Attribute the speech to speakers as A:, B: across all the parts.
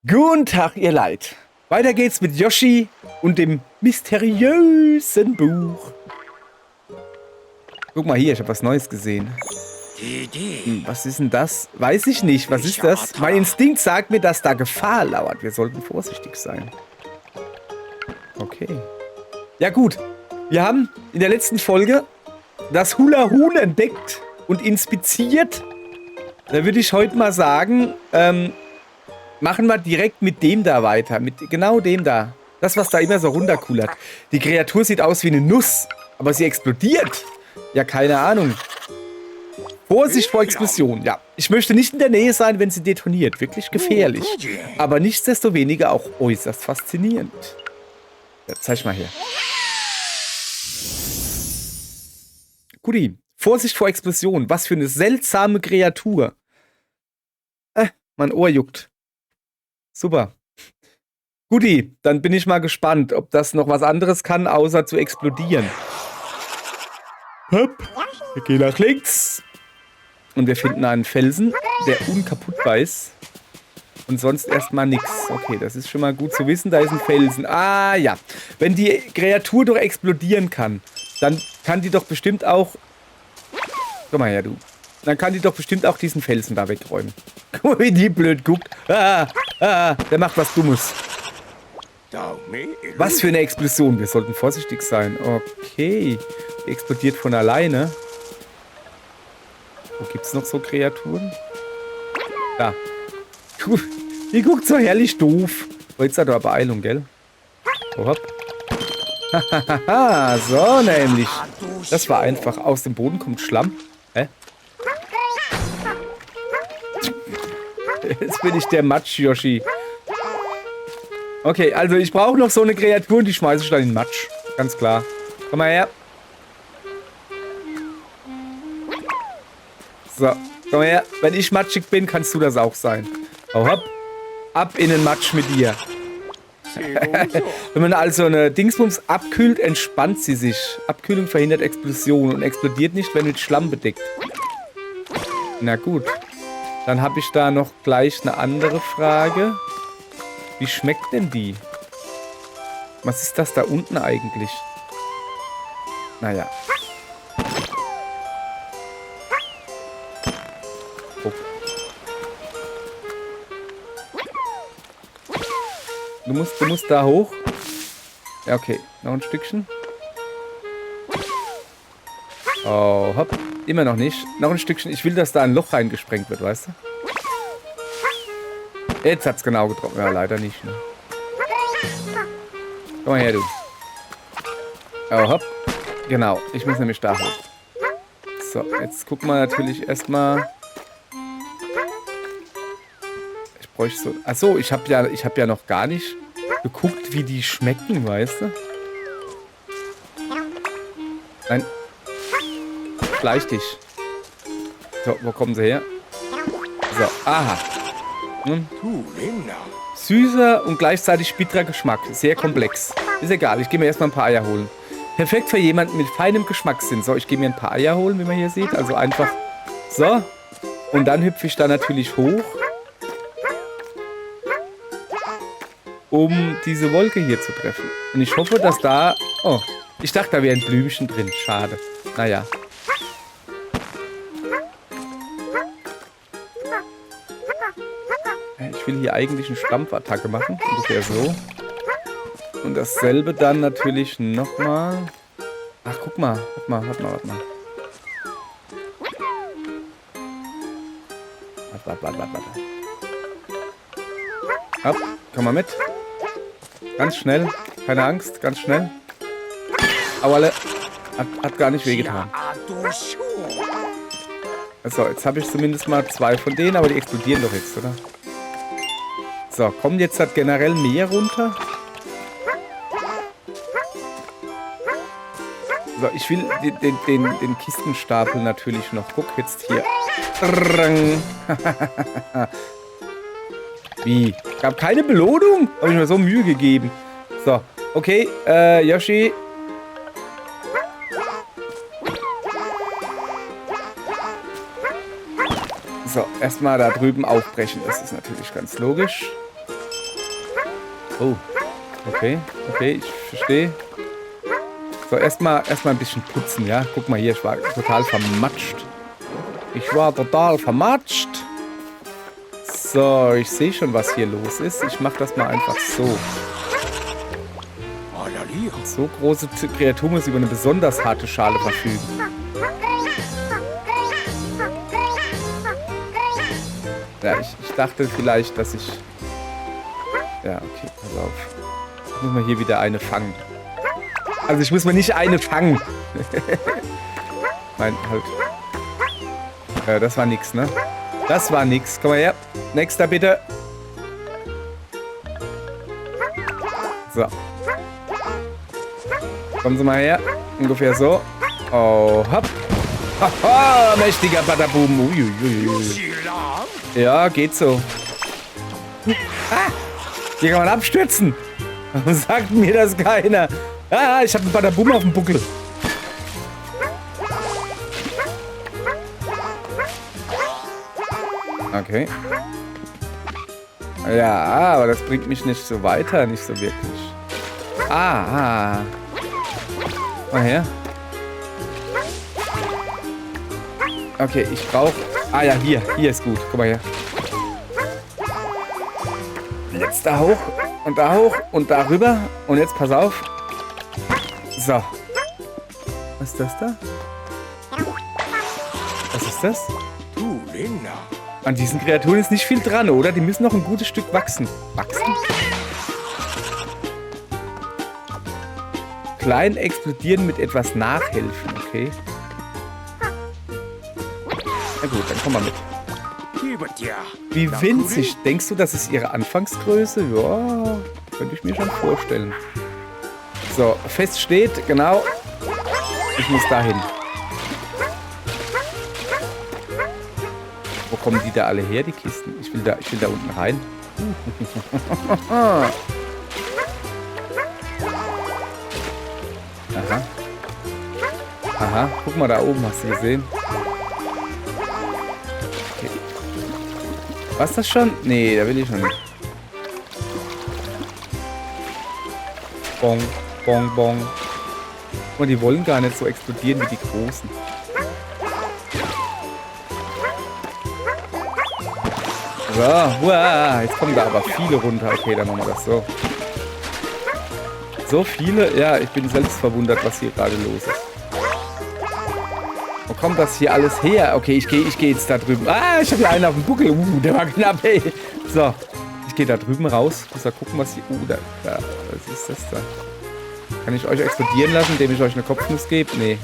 A: Guten Tag, ihr Leid. Weiter geht's mit Yoshi und dem mysteriösen Buch. Guck mal hier, ich habe was Neues gesehen. Was ist denn das? Weiß ich nicht. Was ist das? Mein Instinkt sagt mir, dass da Gefahr lauert. Wir sollten vorsichtig sein. Okay. Ja gut. Wir haben in der letzten Folge das Hula Huhn entdeckt und inspiziert. Da würde ich heute mal sagen, machen wir direkt mit dem da weiter. Mit genau dem da. Das, was da immer so runterkullert. Die Kreatur sieht aus wie eine Nuss, aber sie explodiert. Ja, keine Ahnung. Vorsicht vor Explosion. Ja, ich möchte nicht in der Nähe sein, wenn sie detoniert. Wirklich gefährlich. Aber nichtsdestoweniger auch äußerst faszinierend. Ja, zeig mal her. Guti, Vorsicht vor Explosion. Was für eine seltsame Kreatur. Mein Ohr juckt. Super. Guti, dann bin ich mal gespannt, ob das noch was anderes kann, außer zu explodieren. Hopp. Wir gehen nach links. Und wir finden einen Felsen, der unkaputtbar ist. Und sonst erstmal nichts. Okay, das ist schon mal gut zu wissen. Da ist ein Felsen. Ah, ja. Wenn die Kreatur doch explodieren kann, dann kann die doch bestimmt auch... Komm mal her, du. Dann kann die doch bestimmt auch diesen Felsen da wegräumen. Guck mal, wie die blöd guckt. Der macht was Dummes. Was für eine Explosion. Wir sollten vorsichtig sein. Okay. Die explodiert von alleine. Wo gibt's noch so Kreaturen? Da. Die guckt so herrlich doof. Oh, jetzt hat er aber Beeilung, gell? Oh, hopp. Hahaha, so nämlich. Das war einfach. Aus dem Boden kommt Schlamm. Hä? Jetzt bin ich der Matsch-Yoshi. Okay, also ich brauche noch so eine Kreatur und die schmeiße ich dann in den Matsch. Ganz klar. Komm mal her. So, komm her. Wenn ich matschig bin, kannst du das auch sein. Hau hopp. Ab in den Matsch mit dir. Wenn man also eine Dingsbums abkühlt, entspannt sie sich. Abkühlung verhindert Explosion und explodiert nicht, wenn mit Schlamm bedeckt. Na gut. Dann habe ich da noch gleich eine andere Frage. Wie schmeckt denn die? Was ist das da unten eigentlich? Naja. Oh. Du musst da hoch. Ja, okay. Noch ein Stückchen. Oh, hopp. Immer noch nicht. Noch ein Stückchen. Ich will, dass da ein Loch reingesprengt wird, weißt du? Jetzt hat's genau getroffen. Ja, leider nicht, ne? Komm mal her, du. Oh, hopp. Genau. Ich muss nämlich da hoch. So, jetzt gucken wir natürlich erstmal. Ich bräuchte so... Achso, ich hab ja noch gar nicht geguckt, wie die schmecken, weißt du? Nein. Fleisch dich. So, wo kommen sie her? So, aha. Süßer und gleichzeitig bitterer Geschmack. Sehr komplex. Ist egal, ich gehe mir erstmal ein paar Eier holen. Perfekt für jemanden mit feinem Geschmackssinn. So, ich gehe mir ein paar Eier holen, wie man hier sieht. Also einfach so. Und dann hüpfe ich da natürlich hoch. Um diese Wolke hier zu treffen. Und ich hoffe, dass da... Oh, ich dachte, da wäre ein Blümchen drin. Schade. Naja. Ich will hier eigentlich eine Stampfattacke machen. Ungefähr so. Und dasselbe dann natürlich nochmal. Ach, guck mal. Warte mal. Warte. Ab, komm mal mit. Ganz schnell. Keine Angst, ganz schnell. Auerle. Hat gar nicht wehgetan. So, jetzt habe ich zumindest mal 2 von denen, aber die explodieren doch jetzt, oder? So, kommt jetzt halt generell mehr runter. So, ich will den Kistenstapel natürlich noch. Guck, jetzt hier. Wie? Gab keine Belohnung? Habe ich mir so Mühe gegeben. So, okay, Yoshi. So, erstmal da drüben aufbrechen. Das ist natürlich ganz logisch. Oh. Okay, okay, ich verstehe. So, erstmal ein bisschen putzen, ja? Guck mal hier, ich war total vermatscht. Ich war total vermatscht. So, ich sehe schon, was hier los ist. Ich mache das mal einfach so. So große Kreaturen muss über eine besonders harte Schale verfügen. Ja, ich dachte vielleicht, dass ich... Ja, okay, pass auf. Ich muss mal hier wieder eine fangen. Also ich muss mir nicht eine fangen. Nein, halt. Das war nix, ne? Das war nix. Komm mal her. Nächster bitte. So. Kommen Sie mal her. Ungefähr so. Oh, hopp. Haha, mächtiger Badaboom. Uiuiui. Ja, geht so. Ah, hier kann man abstürzen. Warum sagt mir das keiner? Ah, ich habe einen Badaboom auf dem Buckel. Okay. Ja, aber das bringt mich nicht so weiter, nicht so wirklich. Ah. Mal her. Okay, ich brauche... Ah ja, hier. Hier ist gut. Guck mal her. Jetzt da hoch. Und da hoch. Und da rüber. Und jetzt pass auf. So. Was ist das da? Was ist das? An diesen Kreaturen ist nicht viel dran, oder? Die müssen noch ein gutes Stück wachsen. Wachsen? Klein explodieren mit etwas nachhelfen, okay? Na gut, dann komm mal mit. Wie winzig. Denkst du, das ist ihre Anfangsgröße? Ja, könnte ich mir schon vorstellen. So, fest steht, genau. Ich muss dahin. Wo kommen die da alle her, die Kisten? Ich will da unten rein. Aha. Aha, guck mal da oben, hast du gesehen? Okay. War's das schon? Nee, da will ich noch nicht. Bong, bong, bong. Und die wollen gar nicht so explodieren wie die Großen. So, wow, jetzt kommen da aber viele runter. Okay, dann machen wir das so. So viele? Ja, ich bin selbst verwundert, was hier gerade los ist. Wo kommt das hier alles her? Okay, ich gehe jetzt da drüben. Ah, ich habe hier einen auf dem Buckel. Der war knapp, ey. So, ich gehe da drüben raus. Muss da gucken, was hier... da, was ist das da? Kann ich euch explodieren lassen, indem ich euch eine Kopfnuss gebe? Nee.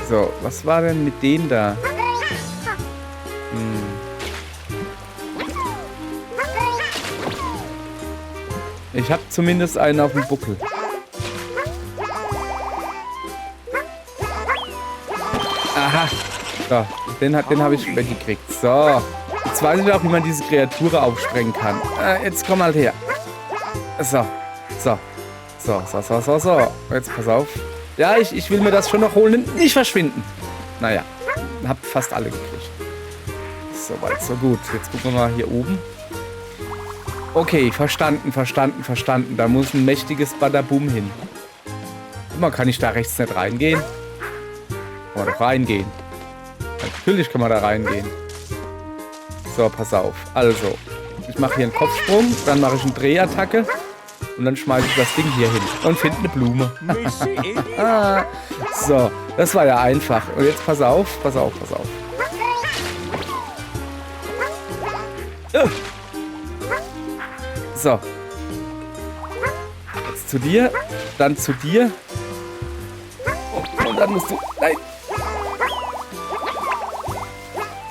A: So, was war denn mit denen da? Ich habe zumindest einen auf dem Buckel. Aha. So, den habe ich weggekriegt. So. Jetzt weiß ich auch, wie man diese Kreatur aufsprengen kann. Jetzt komm halt her. So. So. So. Jetzt pass auf. Ja, ich will mir das schon noch holen. Nicht verschwinden. Naja. Hab fast alle gekriegt. Soweit, so gut. Jetzt gucken wir mal hier oben. Okay, verstanden. Da muss ein mächtiges Badaboom hin. Guck mal, kann ich da rechts nicht reingehen? Kann man doch reingehen. Natürlich kann man da reingehen. So, pass auf. Also, ich mache hier einen Kopfsprung, dann mache ich eine Drehattacke und dann schmeiße ich das Ding hier hin und finde eine Blume. So, das war ja einfach. Und jetzt pass auf. So. Jetzt zu dir, dann zu dir. Und dann musst du... Nein.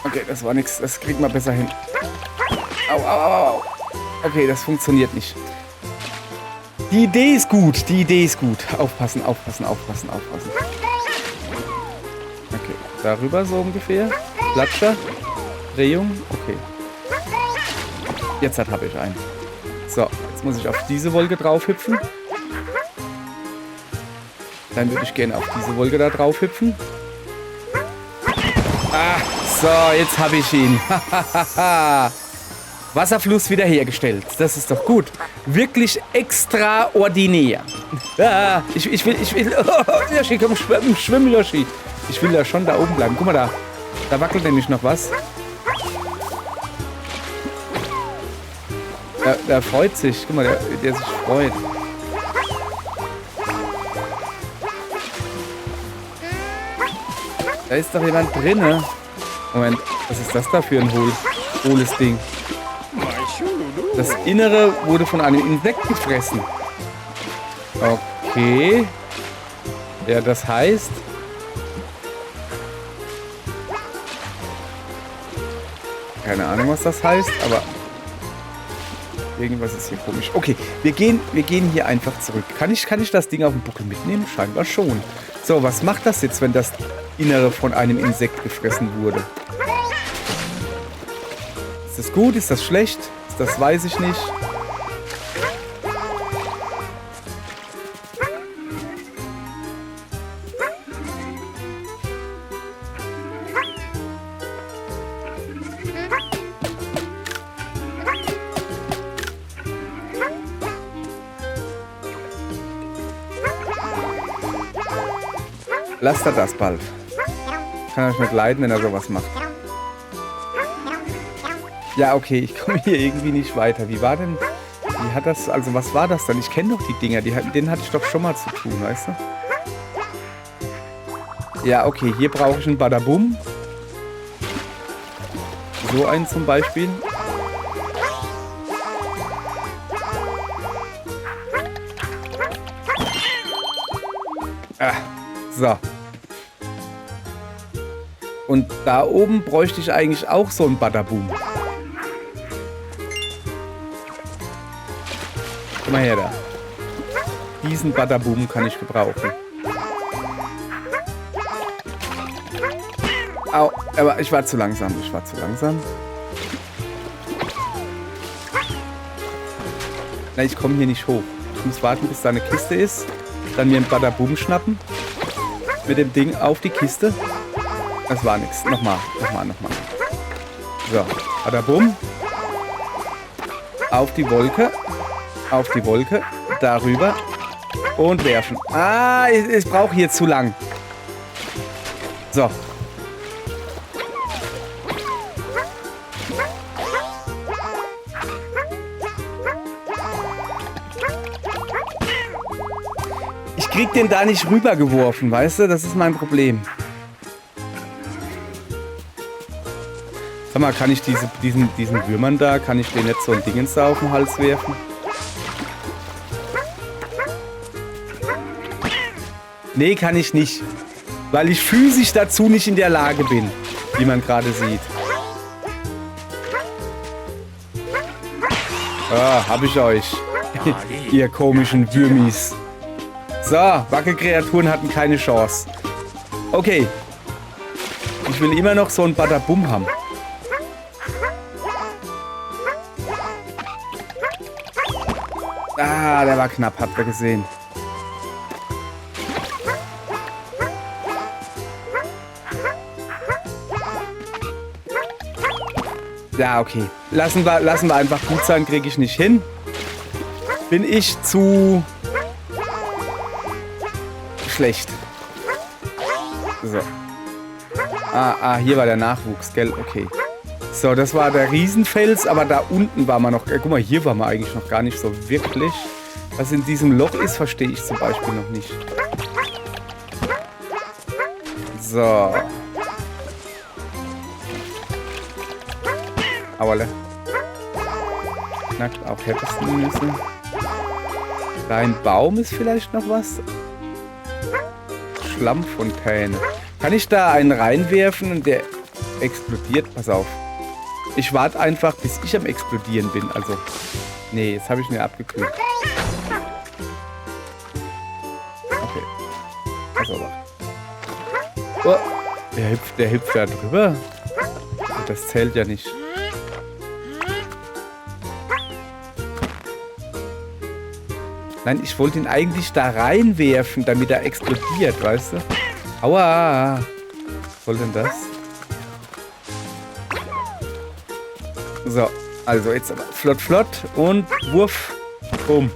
A: Okay, das war nichts. Das kriegt man besser hin. Au. Okay, das funktioniert nicht. Die Idee ist gut. Aufpassen. Okay, darüber so ungefähr. Platscher. Drehung. Okay. Jetzt habe ich einen. So, jetzt muss ich auf diese Wolke drauf hüpfen. Dann würde ich gerne auf diese Wolke da drauf hüpfen. Ah, so, jetzt habe ich ihn. Wasserfluss wiederhergestellt. Das ist doch gut. Wirklich extraordinär. Ah, ich will. Oh, Yoshi, komm, schwimm, Yoshi. Ich will ja schon da oben bleiben. Guck mal da. Da wackelt nämlich noch was. Der freut sich. Guck mal, der sich freut. Da ist doch jemand drinne. Moment, was ist das da für ein hohles Ding? Das Innere wurde von einem Insekt gefressen. Okay. Ja, das heißt... Keine Ahnung, was das heißt, aber... Irgendwas ist hier komisch. Okay, wir gehen hier einfach zurück. Kann ich das Ding auf dem Buckel mitnehmen? Scheinbar schon. So, was macht das jetzt, wenn das Innere von einem Insekt gefressen wurde? Ist das gut? Ist das schlecht? Das weiß ich nicht. Lasst er das bald. Kann euch nicht leiden, wenn er sowas macht. Ja, okay, ich komme hier irgendwie nicht weiter. Wie hat das, also was war das dann? Ich kenne doch die Dinger, denen hatte ich doch schon mal zu tun, weißt du? Ja, okay, hier brauche ich einen Badabum. So einen zum Beispiel. Ah, so. Und da oben bräuchte ich eigentlich auch so einen Badabum. Guck mal her da. Diesen Badabum kann ich gebrauchen. Au, aber ich war zu langsam. Na, ich komme hier nicht hoch. Ich muss warten, bis da eine Kiste ist. Dann mir einen Badabum schnappen. Mit dem Ding auf die Kiste. Das war nichts. Nochmal. So, Badabum. Auf die Wolke. Darüber. Und werfen. Ah, ich brauche hier zu lang. So. Ich krieg den da nicht rübergeworfen, weißt du? Das ist mein Problem. Sag mal, kann ich diesen Würmern da, kann ich den jetzt so ein Dingens da auf den Hals werfen? Nee, kann ich nicht. Weil ich physisch dazu nicht in der Lage bin, wie man gerade sieht. Ah, hab ich euch. Ihr komischen Würmis. So, Wackelkreaturen hatten keine Chance. Okay. Ich will immer noch so ein Badabum haben. Ah, der war knapp, habt ihr gesehen. Ja, okay. Lassen wir einfach gut sein, kriege ich nicht hin. Bin ich zu schlecht. So. Hier war der Nachwuchs, gell? Okay. So, das war der Riesenfels, aber da unten war man noch... guck mal, hier war man eigentlich noch gar nicht so wirklich. Was in diesem Loch ist, verstehe ich zum Beispiel noch nicht. So. Auerle. Knackt auch härtesten Nüsse. Dein Baum ist vielleicht noch was? Schlammfontäne. Kann ich da einen reinwerfen und der explodiert? Pass auf. Ich warte einfach, bis ich am Explodieren bin. Also, nee, jetzt habe ich mir abgekühlt. Okay. Pass auf. Oh, der hüpft da drüber. Das zählt ja nicht. Nein, ich wollte ihn eigentlich da reinwerfen, damit er explodiert, weißt du? Aua! Was soll denn das? So, also jetzt aber flott, flott und Wurf. Bumm.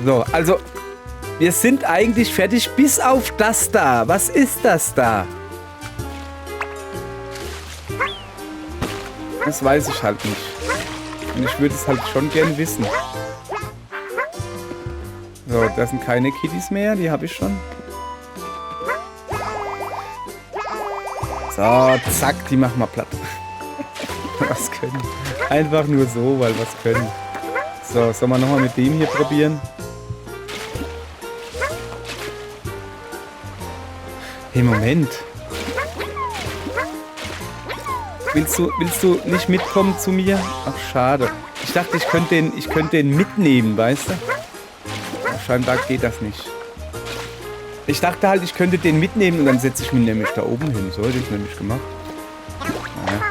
A: So, also wir sind eigentlich fertig, bis auf das da. Was ist das da? Das weiß ich halt nicht. Und ich würde es halt schon gern wissen. So, das sind keine Kitties mehr, die habe ich schon. So, zack, die machen wir platt. Was können? Einfach nur so, weil was können. So, sollen wir nochmal mit dem hier probieren? Hey, Moment. Willst du nicht mitkommen zu mir? Ach, schade. Ich dachte, ich könnte den mitnehmen, weißt du? Aber scheinbar geht das nicht. Ich dachte halt, ich könnte den mitnehmen und dann setze ich mich nämlich da oben hin. So hätte ich nämlich gemacht. Naja.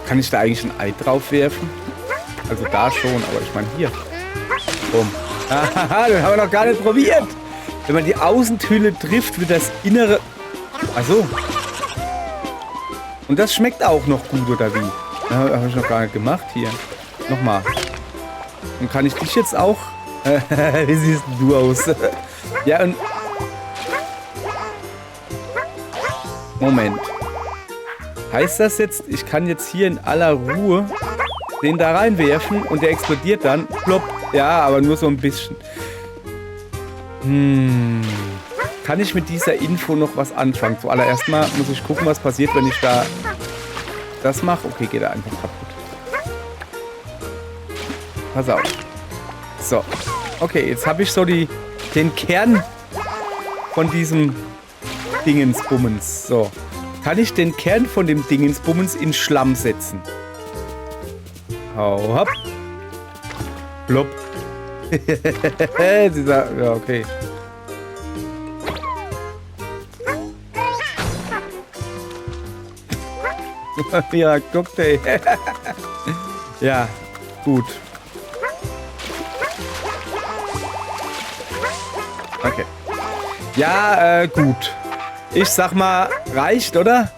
A: Kann ich da eigentlich ein Ei drauf werfen? Also da schon, aber ich meine hier. Bumm. Haha, den haben wir noch gar nicht probiert. Wenn man die Außenhülle trifft, wird das Innere... Ach so. Und das schmeckt auch noch gut, oder wie? Habe ich noch gar nicht gemacht hier. Nochmal. Und kann ich dich jetzt auch... Wie siehst du aus? Ja, und... Moment. Heißt das jetzt, ich kann jetzt hier in aller Ruhe den da reinwerfen und der explodiert dann? Plopp. Ja, aber nur so ein bisschen. Kann ich mit dieser Info noch was anfangen? Zuallererst mal muss ich gucken, was passiert, wenn ich da das mache. Okay, geht er einfach kaputt. Pass auf. So. Okay, jetzt habe ich so den Kern von diesem Dingensbummens. So. Kann ich den Kern von dem Dingensbummens in Schlamm setzen? Hau hopp. Plopp. Ja, okay. Ja, guckt, ey. Ja, gut. Okay. Ja, gut. Ich sag mal, reicht, oder?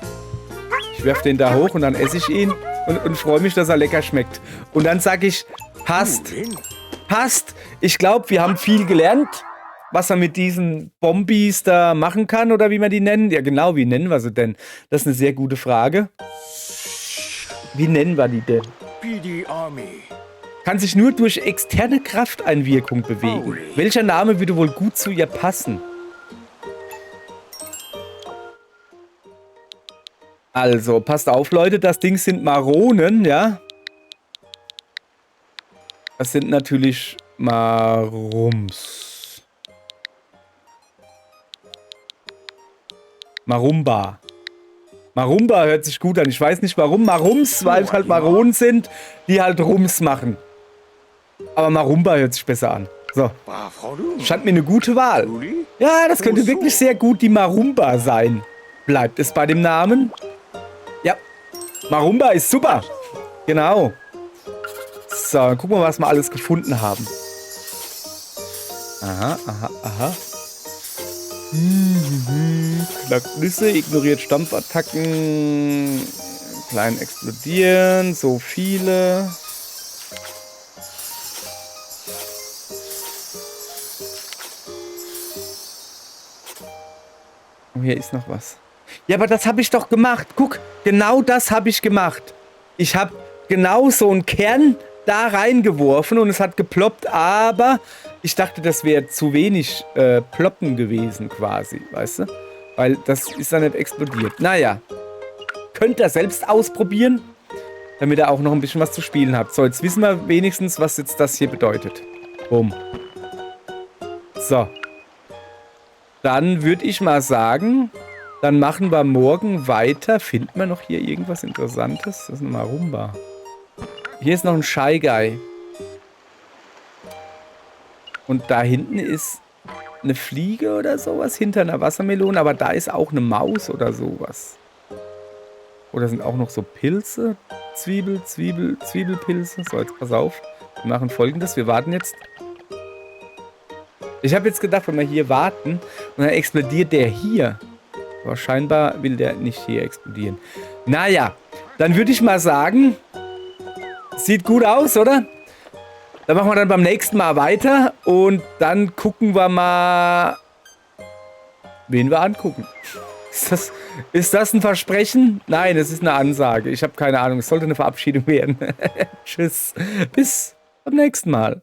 A: Ich werf den da hoch und dann esse ich ihn und freue mich, dass er lecker schmeckt. Und dann sag ich, passt. Passt. Ich glaube, wir haben viel gelernt, was man mit diesen Bombis da machen kann oder wie man die nennen. Ja, genau, wie nennen wir sie denn? Das ist eine sehr gute Frage. Wie nennen wir die denn? Kann sich nur durch externe Krafteinwirkung bewegen. Welcher Name würde wohl gut zu ihr passen? Also, passt auf, Leute, das Ding sind Maronen, ja? Das sind natürlich Marums. Marumba. Marumba hört sich gut an. Ich weiß nicht warum. Marums, weil es halt Maronen sind, die halt Rums machen. Aber Marumba hört sich besser an. So. Scheint mir eine gute Wahl. Ja, das könnte wirklich sehr gut die Marumba sein. Bleibt es bei dem Namen? Ja. Marumba ist super. Genau. So, dann gucken wir mal, was wir alles gefunden haben. Aha, aha, aha. Knackt Nüsse, ignoriert Stampfattacken. Klein explodieren, so viele. Oh, hier ist noch was. Ja, aber das habe ich doch gemacht. Guck, genau das habe ich gemacht. Ich habe genau so einen Kern da reingeworfen und es hat geploppt, aber ich dachte, das wäre zu wenig ploppen gewesen quasi, weißt du? Weil das ist dann nicht explodiert. Naja, könnt ihr selbst ausprobieren, damit ihr auch noch ein bisschen was zu spielen habt. So, jetzt wissen wir wenigstens, was jetzt das hier bedeutet. Bumm. So. Dann würde ich mal sagen, dann machen wir morgen weiter. Finden wir noch hier irgendwas Interessantes? Das ist eine Marumba. Hier ist noch ein Shy Guy. Und da hinten ist eine Fliege oder sowas hinter einer Wassermelone. Aber da ist auch eine Maus oder sowas. Oder sind auch noch so Pilze? Zwiebelpilze. So, jetzt pass auf. Wir machen Folgendes. Wir warten jetzt. Ich habe jetzt gedacht, wenn wir hier warten und dann explodiert der hier. Aber scheinbar will der nicht hier explodieren. Naja, dann würde ich mal sagen, sieht gut aus, oder? Dann machen wir dann beim nächsten Mal weiter und dann gucken wir mal, wen wir angucken. Ist das ein Versprechen? Nein, es ist eine Ansage. Ich habe keine Ahnung. Es sollte eine Verabschiedung werden. Tschüss. Bis beim nächsten Mal.